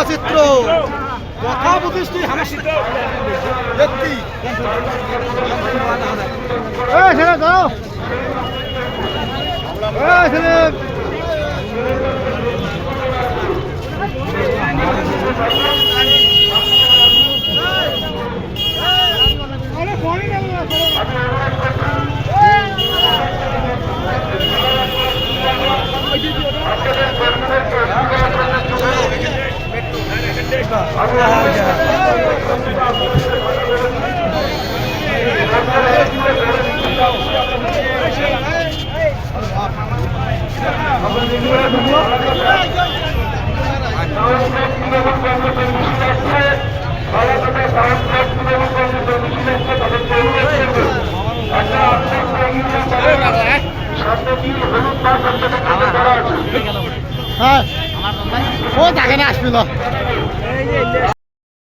চিত্র কথা বুঝিস তুই আমার দেখতি ছেলে দাও ছেলে হ্যাঁ ও দেখে না আসবি না